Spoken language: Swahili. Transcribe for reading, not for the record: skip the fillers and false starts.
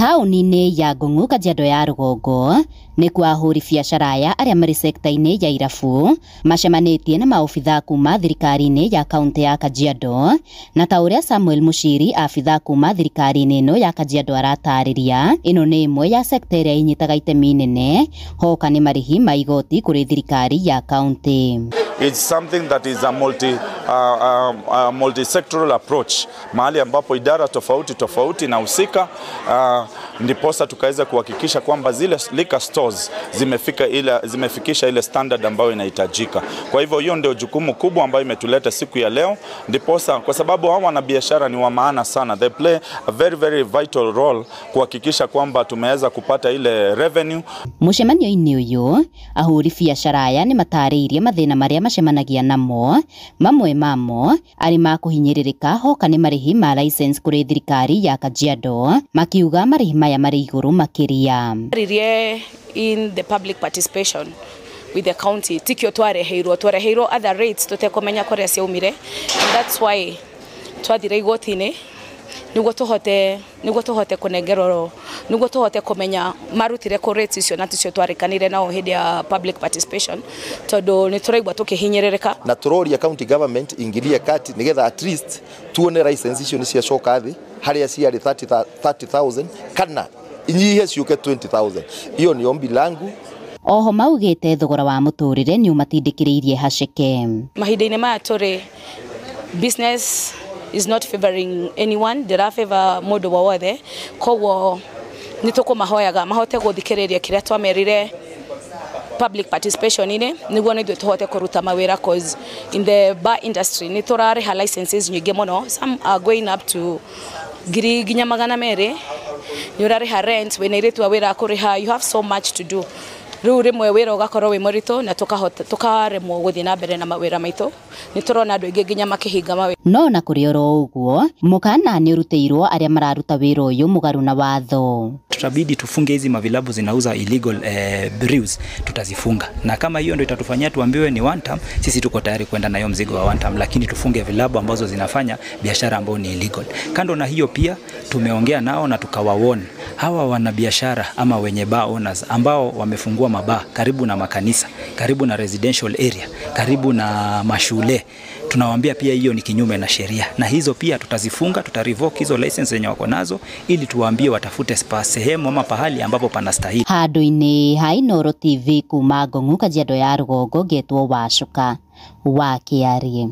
Taũni-inĩ ya Ngong'u Kajiado ya Rũgongo nĩ kwa ahũri biacara aya arĩa marĩ sekta-inĩ ya irabu macemanĩtie na maobitha kuma thirikari-inĩ ya kaunti ya Kajiado, na ta ũrĩa Samuel Muchiri, abitha kuma thirikari-inĩ ĩno ya Kajiado aratarĩria, ĩno nĩ ĩmwe ya sekta ĩrĩa inyitaga itemi inene hoka nĩ marĩhi ma igoti kũrĩ thirikari ya kaunti. It's something that is a multi-sectoral approach, mahali ambapo idara tofauti na husika, ndiposa tukaweza kuhakikisha kwamba zile liquor stores zimefikisha ile standard ambayo inahitajika. Kwa hivyo hiyo ndio jukumu kubwa ambayo imetuleta siku ya leo, ndiposa kwa sababu hawa wanabiashara ni wa maana sana. They play a very vital role kuhakikisha kwamba tumeweza kupata ile revenue. Mũcemanio-inĩ ũyũ ahũri biacara aya nĩ matarĩirie mathĩna marĩa macemanagia namo, mamwe mamo arĩ ma kũhinyĩrĩrĩka hoka nĩ marĩhi ma license kũrĩ thirikari ya Kajiado, makiuga marĩhi maya marĩ igũrũ makĩria. In the public participation with the county, tikio twareheirwo other rates tutekomenya kũrĩa ciaumire, and that's why twathire igoti-inĩ niguo tuhote kunengerwo, niguo tuhote kumenya marutire ku rates icio na tucio twarikanire nao hindi ya public participation, tondu ni turaigwa tukihinyĩrĩrĩka na turoria county government ingilie kati nigetha at least tuone license icio ni cia coka thi haria ciarĩ 30,000 kana inyihe ciuke 20,000. Hiyo ni ombi langu. Oho maugĩte thogora wa mũtũrĩre nĩ ũmatindĩkĩrĩirie haceke. Mahinda-inĩ maya tũrĩ, business is not favoring anyone, ndĩra favor mũndũ wothe, koguo nĩ tũkũmahoyaga mahote gũthikĩrĩria kĩrĩa twamerire public participation ine niguo nĩ tuhote kuruta mawĩra, cause in the bar industry nĩ tũrarĩha licenses nyingĩ mũno, some are going up to ngiri nginya magana merĩ, nĩ ũrarĩha rent, wĩna airĩtu a wĩra kũrĩha, you have so much to do. Rĩu rĩmwe wĩra ũgakorwo wĩ mũritũ na tũkaremwo gũthiĩ na mbere na mawĩra maitũ. Nĩ tũrona andũ aingĩ nginya makĩhinga mawĩra. No na kũrĩ oro ũguo, mũkana nĩ ũrutĩirwo arĩa mararuta wĩra ũyũ mũgarũ na watho. Tutabidi tufunge hizi mavilabu zinauza illegal brews, tutazifunga. Na kama hiyo ndio itatufanyia tuambiwe ni one term, sisi tuko tayari kwenda na hiyo mzigo wa one term, lakini tufunge vilabu ambazo zinafanya biashara ambayo ni illegal. Kando na hiyo pia tumeongea nao na tukawaona hawa wanabiashara ama wenye bar owners ambao wamefungua mabaa karibu na makanisa, karibu na residential area, karibu na mashule. Tunawaambia pia hiyo ni kinyume na sheria, na hizo pia tutazifunga, tutarevoke hizo license zenye wako nazo ili tuwaambie watafute sehemu ama pahali ambapo panastahili. Handũ-inĩ ha Inooro TV kuma Ngong'u Kajiado ya Rũgongo, ngetwo Wacuka wa Kĩarie.